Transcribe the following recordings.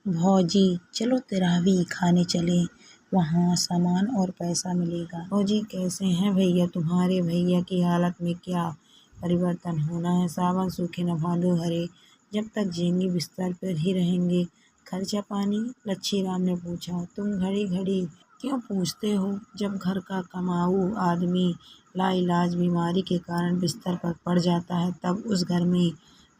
भौजी चलो तिरावी खाने चले, वहाँ सामान और पैसा मिलेगा। भौजी कैसे हैं भैया? तुम्हारे भैया की हालत में क्या परिवर्तन होना है। सावन सूखे न भादो हरे, जब तक जिएंगे बिस्तर पर ही रहेंगे। खर्चा पानी? लच्छी राम ने पूछा। तुम घड़ी घड़ी क्यों पूछते हो? जब घर का कमाऊ आदमी लाइलाज बीमारी के कारण बिस्तर पर पड़ जाता है तब उस घर में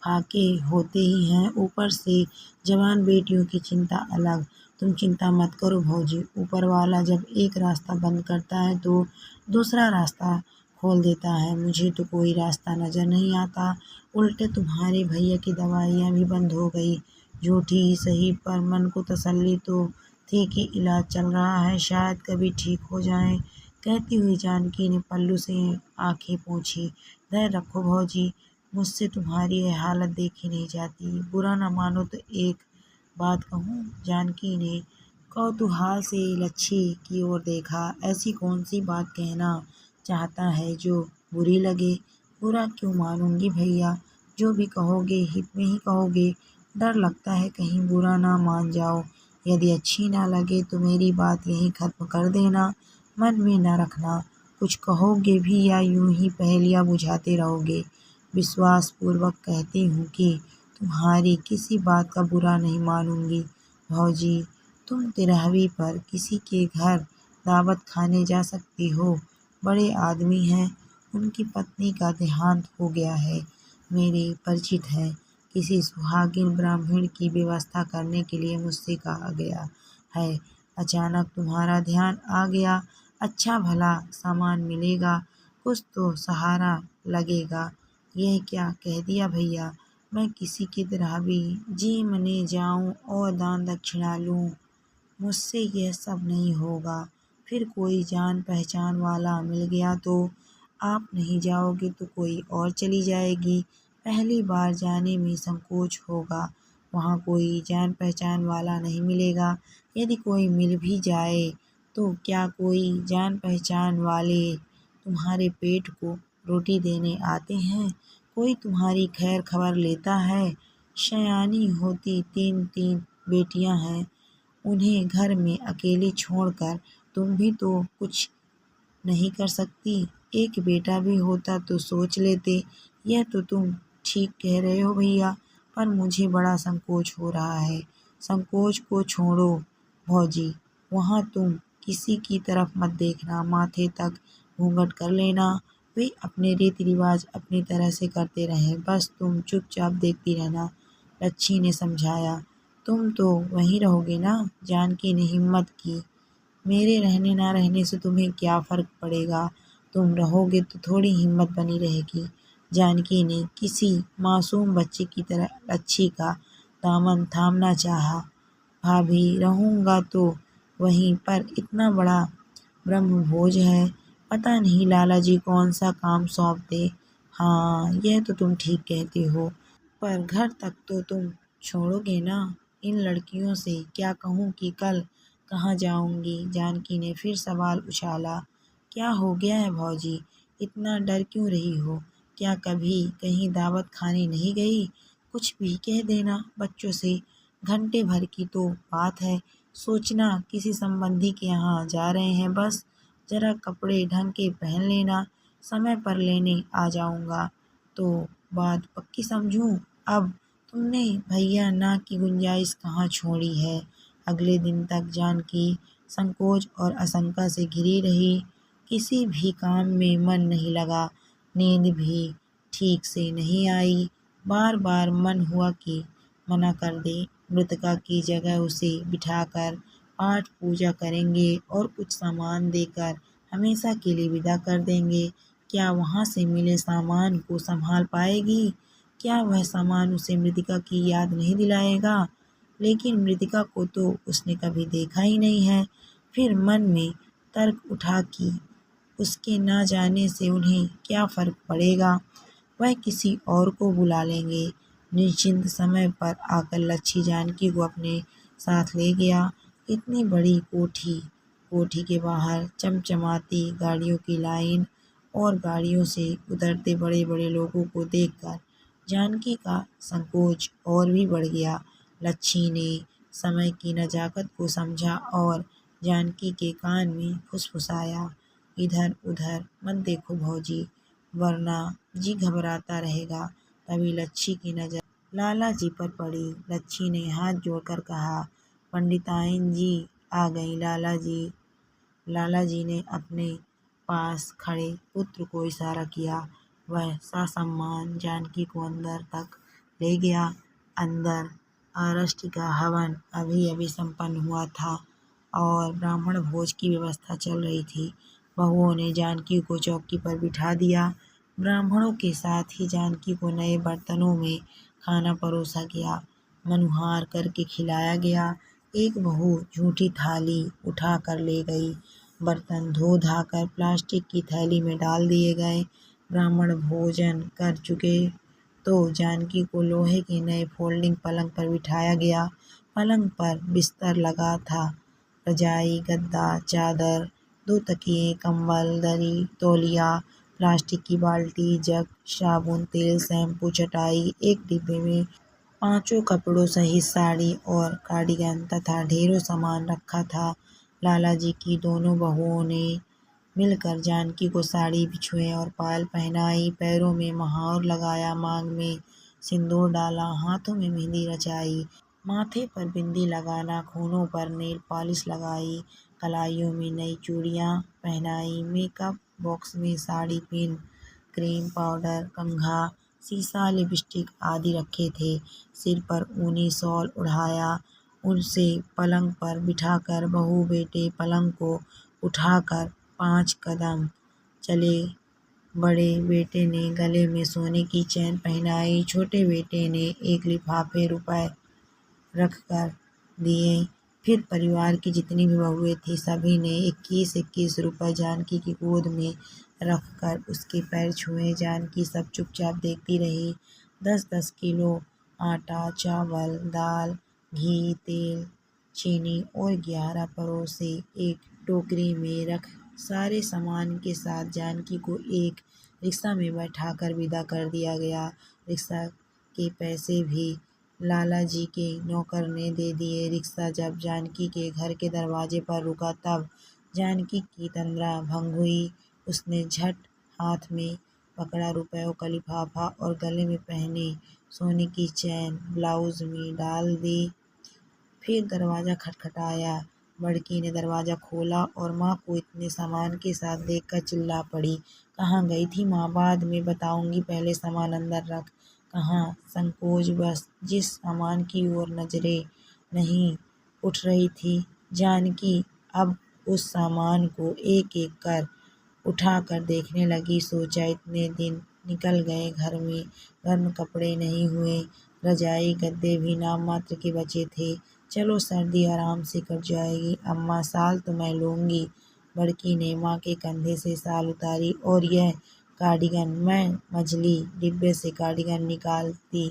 फाके होते ही हैं। ऊपर से जवान बेटियों की चिंता अलग। तुम चिंता मत करो भौजी, ऊपर वाला जब एक रास्ता बंद करता है तो दूसरा रास्ता खोल देता है। मुझे तो कोई रास्ता नजर नहीं आता। उल्टे तुम्हारे भैया की दवाइयाँ भी बंद हो गई। झूठी ही सही पर मन को तसल्ली तो थी कि इलाज चल रहा है, शायद कभी ठीक हो जाए। कहती हुई जानकी ने पल्लू से आंखें पोंछी। धैर्य रखो भौजी, मुझसे तुम्हारी यह हालत देखी नहीं जाती। बुरा न मानो तो एक बात कहूँ? जानकी ने कौतूहल से लच्छी की ओर देखा। ऐसी कौन सी बात कहना चाहता है जो बुरी लगे? बुरा क्यों मानूंगी भैया, जो भी कहोगे हित में ही कहोगे। डर लगता है कहीं बुरा ना मान जाओ। यदि अच्छी ना लगे तो मेरी बात यहीं खत्म कर देना, मन में न रखना। कुछ कहोगे भी या यूं ही पहेलियां बुझाते रहोगे? विश्वास पूर्वक कहती हूँ कि तुम्हारी किसी बात का बुरा नहीं मानूंगी। भौजी तुम तिरावी पर किसी के घर दावत खाने जा सकती हो। बड़े आदमी हैं, उनकी पत्नी का देहांत हो गया है, मेरे परिचित है। किसी सुहागिन ब्राह्मण की व्यवस्था करने के लिए मुझसे कहा गया है। अचानक तुम्हारा ध्यान आ गया। अच्छा भला सामान मिलेगा, कुछ तो सहारा लगेगा। यह क्या कह दिया भैया? मैं किसी की तिरावी जी मने जाऊं और दान दक्षिणा लूं? मुझसे यह सब नहीं होगा। फिर कोई जान पहचान वाला मिल गया तो? आप नहीं जाओगे तो कोई और चली जाएगी। पहली बार जाने में संकोच होगा, वहाँ कोई जान पहचान वाला नहीं मिलेगा। यदि कोई मिल भी जाए तो क्या कोई जान पहचान वाले तुम्हारे पेट को रोटी देने आते हैं? कोई तुम्हारी खैर खबर लेता है? सयानी होती तीन तीन बेटियां हैं, उन्हें घर में अकेले छोड़कर तुम भी तो कुछ नहीं कर सकती। एक बेटा भी होता तो सोच लेते। यह तो तुम ठीक कह रहे हो भैया, पर मुझे बड़ा संकोच हो रहा है। संकोच को छोड़ो भौजी, वहाँ तुम किसी की तरफ मत देखना, माथे तक घूंघट कर लेना। वे अपने रीति रिवाज अपनी तरह से करते रहें, बस तुम चुपचाप देखती रहना, लच्छी ने समझाया। तुम तो वहीं रहोगे ना? जानकी ने हिम्मत की। मेरे रहने ना रहने से तुम्हें क्या फर्क पड़ेगा? तुम रहोगे तो थोड़ी हिम्मत बनी रहेगी। जानकी ने किसी मासूम बच्चे की तरह लच्छी का दामन थामना चाहा। भाभी रहूंगा तो वहीं पर इतना बड़ा ब्रह्मभोज है, पता नहीं लाला जी कौन सा काम सौंप दे। हाँ यह तो तुम ठीक कहते हो, पर घर तक तो तुम छोड़ोगे ना? इन लड़कियों से क्या कहूँ कि कल कहाँ जाऊंगी? जानकी ने फिर सवाल उछाला। क्या हो गया है भौजी, इतना डर क्यों रही हो? क्या कभी कहीं दावत खाने नहीं गई? कुछ भी कह देना बच्चों से, घंटे भर की तो बात है। सोचना किसी संबंधी के यहाँ जा रहे हैं, बस जरा कपड़े ढंग के पहन लेना, समय पर लेने आ जाऊंगा। तो बात पक्की समझूं? अब तुमने भैया ना की गुंजाइश कहाँ छोड़ी है। अगले दिन तक जानकी संकोच और आशंका से घिरी रही। किसी भी काम में मन नहीं लगा, नींद भी ठीक से नहीं आई। बार बार मन हुआ कि मना कर दे, मृतका की जगह उसे बिठाकर पाठ पूजा करेंगे और कुछ सामान देकर हमेशा के लिए विदा कर देंगे। क्या वहाँ से मिले सामान को संभाल पाएगी? क्या वह सामान उसे मृतिका की याद नहीं दिलाएगा? लेकिन मृतिका को तो उसने कभी देखा ही नहीं है। फिर मन में तर्क उठा कि उसके ना जाने से उन्हें क्या फर्क पड़ेगा, वह किसी और को बुला लेंगे। निश्चिंत समय पर आकर लच्छी जानकी को अपने साथ ले गया। इतनी बड़ी कोठी, कोठी के बाहर चमचमाती गाड़ियों की लाइन और गाड़ियों से उतरते बड़े बड़े लोगों को देखकर जानकी का संकोच और भी बढ़ गया। लच्छी ने समय की नजाकत को समझा और जानकी के कान में फुसफुसाया, इधर उधर मत देखो भौजी, वरना जी घबराता रहेगा। तभी लच्छी की नजर लाला जी पर पड़ी। लच्छी ने हाथ जोड़कर कहा, पंडिताइन जी आ गई लाला जी। लाला जी ने अपने पास खड़े पुत्र को इशारा किया। वह ससम्मान जानकी को अंदर तक ले गया। अंदर आरष्ट का हवन अभी अभी संपन्न हुआ था और ब्राह्मण भोज की व्यवस्था चल रही थी। बहुओं ने जानकी को चौकी पर बिठा दिया। ब्राह्मणों के साथ ही जानकी को नए बर्तनों में खाना परोसा गया, मनुहार करके खिलाया गया। एक बहू झूठी थाली उठा कर ले गई। बर्तन धो धाकर प्लास्टिक की थैली में डाल दिए गए। ब्राह्मण भोजन कर चुके तो जानकी को लोहे के नए फोल्डिंग पलंग पर बिठाया गया। पलंग पर बिस्तर लगा था, रजाई, गद्दा, चादर, 2 तकिए, कंबल, दरी, तौलिया, प्लास्टिक की बाल्टी, जग, साबुन, तेल, शैम्पू, चटाई। एक डिब्बे में 5 कपड़ों सहित साड़ी और कार्डिगन तथा ढेरों सामान रखा था। लाला जी की दोनों बहुओं ने मिलकर जानकी को साड़ी बिछुए और पायल पहनाई, पैरों में महावर लगाया, मांग में सिंदूर डाला, हाथों में मेहंदी रचाई, माथे पर बिंदी लगा, नाखूनों पर नेल पॉलिश लगाई, कलाइयों में नई चूड़ियां पहनाई, मेकअप बॉक्स में साड़ी पिन, क्रीम, पाउडर, कंघा, सीसा, लिपस्टिक आदि रखे थे। सिर पर ऊनी शॉल ओढ़ाया। उनसे पलंग पर बिठाकर बहू बेटे पलंग को उठाकर 5 कदम चले। बड़े बेटे ने गले में सोने की चैन पहनाई, छोटे बेटे ने एक लिफाफे रुपए रखकर दिए। फिर परिवार की जितनी भी बहुएं थी सभी ने 21-21 रुपए जानकी की गोद में रखकर उसके पैर छुए। जानकी सब चुपचाप देखती रही। 10-10 किलो आटा, चावल, दाल, घी, तेल, चीनी और 11 परोसे एक टोकरी में रख सारे सामान के साथ जानकी को एक रिक्शा में बैठाकर विदा कर दिया गया। रिक्शा के पैसे भी लाला जी के नौकर ने दे दिए। रिक्शा जब जानकी के घर के दरवाजे पर रुका तब जानकी की तंद्रा भंग हुई। उसने झट हाथ में पकड़ा रुपयों का लिफाफा और गले में पहने सोने की चैन ब्लाउज में डाल दी। फिर दरवाजा खटखटाया। बड़की ने दरवाजा खोला और माँ को इतने सामान के साथ देखकर चिल्ला पड़ी, कहाँ गई थी माँ? बाद में बताऊंगी, पहले सामान अंदर रख। कहाँ? संकोच बस जिस सामान की ओर नजरें नहीं उठ रही थी जानकी अब उस सामान को एक एक कर उठाकर देखने लगी। सोचा इतने दिन निकल गए, घर में गर्म कपड़े नहीं हुए, रजाई गद्दे भी नाम मात्र के बचे थे। चलो सर्दी आराम से कट जाएगी। अम्मा शाल तो मैं लूँगी। बड़की ने माँ के कंधे से शाल उतारी और यह कार्डिगन मैं मझली डिब्बे से कार्डिगन निकालती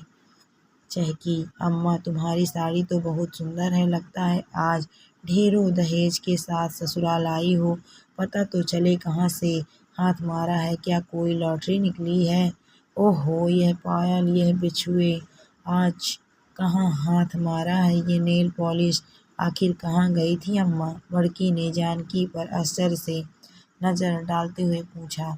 चहकी, अम्मा तुम्हारी साड़ी तो बहुत सुंदर है, लगता है आज ढेरों दहेज के साथ ससुराल आई हो। पता तो चले कहाँ से हाथ मारा है, क्या कोई लॉटरी निकली है? ओहो, यह पायल, यह बिछुए, आज कहाँ हाथ मारा है? ये नेल पॉलिश आखिर कहाँ गई थी अम्मा? बड़की ने जानकी पर आश्चर्य से नजर डालते हुए पूछा।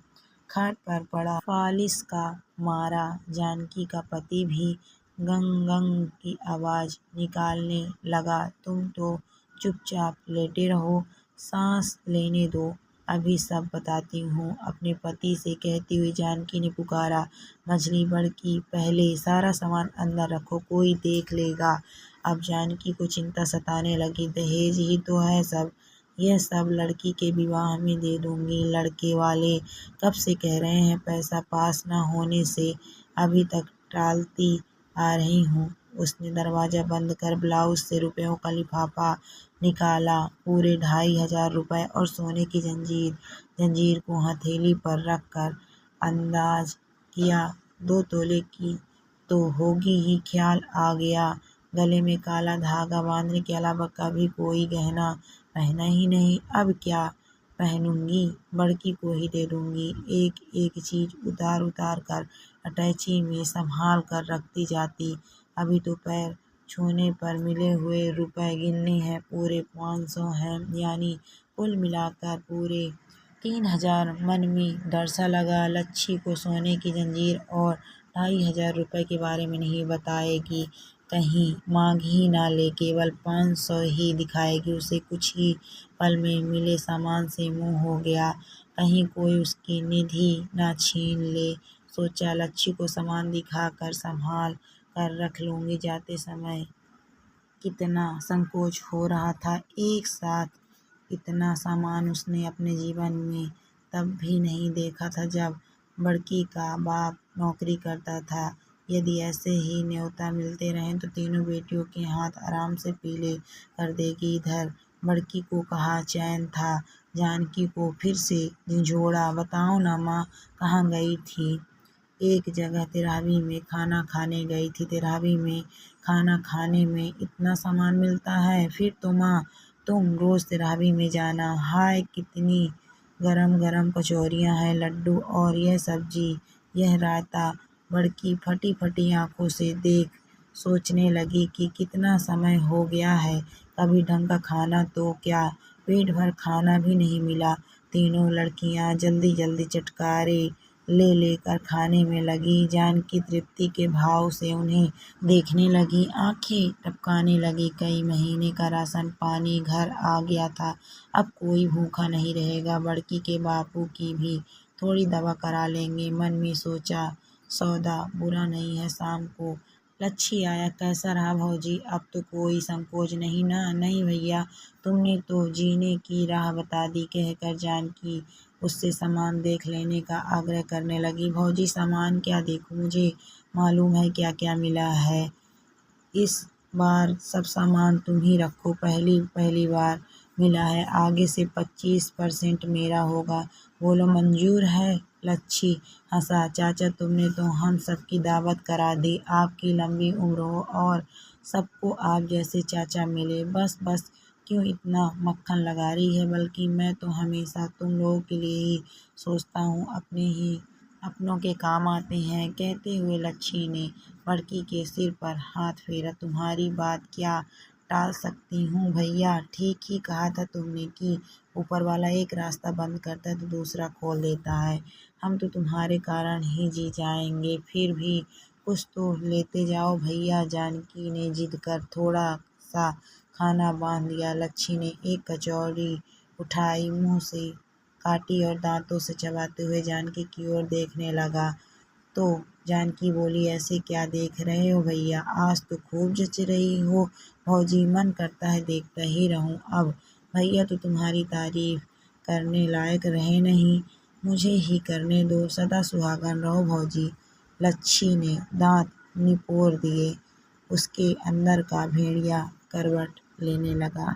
खाट पर पड़ा पॉलिश का मारा जानकी का पति भी गंग गंग की आवाज निकालने लगा। तुम तो चुपचाप लेटे रहो, सांस लेने दो, अभी सब बताती हूँ, अपने पति से कहती हुई जानकी ने पुकारा। मछली बड़की, पहले सारा सामान अंदर रखो, कोई देख लेगा। अब जानकी को चिंता सताने लगी। दहेज ही तो है सब, यह सब लड़की के विवाह में दे दूंगी। लड़के वाले कब से कह रहे हैं, पैसा पास न होने से अभी तक टालती आ रही हूँ। उसने दरवाजा बंद कर ब्लाउज से रुपयों का लिफाफा निकाला, पूरे 2500 रुपए और सोने की जंजीर। जंजीर को हथेली पर रखकर अंदाज किया 2 तोले की तो होगी ही। ख्याल आ गया गले में काला धागा बांधने के अलावा कभी कोई गहना पहना ही नहीं। अब क्या पहनूंगी? बड़की को ही दे दूंगी। एक एक चीज उतार उतार कर अटैची में संभाल कर रखती जाती। अभी तो पैर छूने पर मिले हुए रुपए गिनने हैं, पूरे 500 हैं, यानी कुल मिलाकर पूरे 3000। मन में डर सा लगा, लच्छी को सोने की जंजीर और 2500 रुपए के बारे में नहीं बताएगी, कहीं मांग ही ना ले, केवल 500 ही दिखाएगी। उसे कुछ ही पल में मिले सामान से मुंह हो गया, कहीं कोई उसकी निधि ना छीन ले। सोचा लच्छी को सामान दिखाकर संभाल कर रख लूंगी। जाते समय कितना संकोच हो रहा था, एक साथ इतना सामान उसने अपने जीवन में तब भी नहीं देखा था जब बड़की का बाप नौकरी करता था। यदि ऐसे ही न्योता मिलते रहें तो तीनों बेटियों के हाथ आराम से पीले कर देगी। इधर बड़की को कहाँ चैन था, जानकी को फिर से झिझोड़ा। बताओ ना माँ, कहाँ गई थी? एक जगह तेरावी में खाना खाने गई थी। तेरावी में खाना खाने में इतना सामान मिलता है? फिर तो माँ तुम रोज तेरावी में जाना। हाय कितनी गरम गरम कचौरियाँ हैं, लड्डू और यह सब्जी, यह रायता। बड़की फटी फटी आंखों से देख सोचने लगी कि कितना समय हो गया है, कभी ढंग का खाना तो क्या पेट भर खाना भी नहीं मिला। तीनों लड़कियां जल्दी जल्दी चटकारे ले लेकर खाने में लगी। जानकी तृप्ति के भाव से उन्हें देखने लगी, आंखें टपकाने लगी। कई महीने का राशन पानी घर आ गया था, अब कोई भूखा नहीं रहेगा। बड़की के बापू की भी थोड़ी दवा करा लेंगे। मन में सोचा, सौदा बुरा नहीं है। शाम को लच्छी आया। कैसा रहा भौजी? अब तो कोई संकोच नहीं ना? नहीं भैया, तुमने तो जीने की राह बता दी, कहकर जानकी उससे सामान देख लेने का आग्रह करने लगी। भौजी सामान क्या देखूं, मुझे मालूम है क्या क्या मिला है। इस बार सब सामान तुम ही रखो, पहली बार मिला है, आगे से 25% मेरा होगा। बोलो मंजूर है? लच्छी हंसा। चाचा तुमने तो हम सबकी दावत करा दी, आपकी लंबी उम्र हो और सबको आप जैसे चाचा मिले। बस बस, क्यों इतना मक्खन लगा रही है? बल्कि मैं तो हमेशा तुम लोगों के लिए ही सोचता हूँ, अपने ही अपनों के काम आते हैं। कहते हुए लच्छी ने बड़की के सिर पर हाथ फेरा। तुम्हारी बात क्या टाल सकती हूँ भैया, ठीक ही कहा था तुमने कि ऊपर वाला एक रास्ता बंद करता है तो दूसरा खोल देता है। हम तो तुम्हारे कारण ही जी जाएंगे, फिर भी कुछ तो लेते जाओ भैया। जानकी ने जिद कर थोड़ा सा खाना बांध दिया। लच्छी ने एक कचौड़ी उठाई, मुंह से काटी और दांतों से चबाते हुए जानकी की ओर देखने लगा। तो जानकी बोली, ऐसे क्या देख रहे हो भैया, आज तो खूब जच रही हो भौजी, मन करता है देखता ही रहूं। अब भैया तो तुम्हारी तारीफ करने लायक रहे नहीं, मुझे ही करने दो, सदा सुहागन रहो भौजी। लच्छी ने दांत निपोर दिए। उसके अंदर का भेड़िया करवट लेने लगा।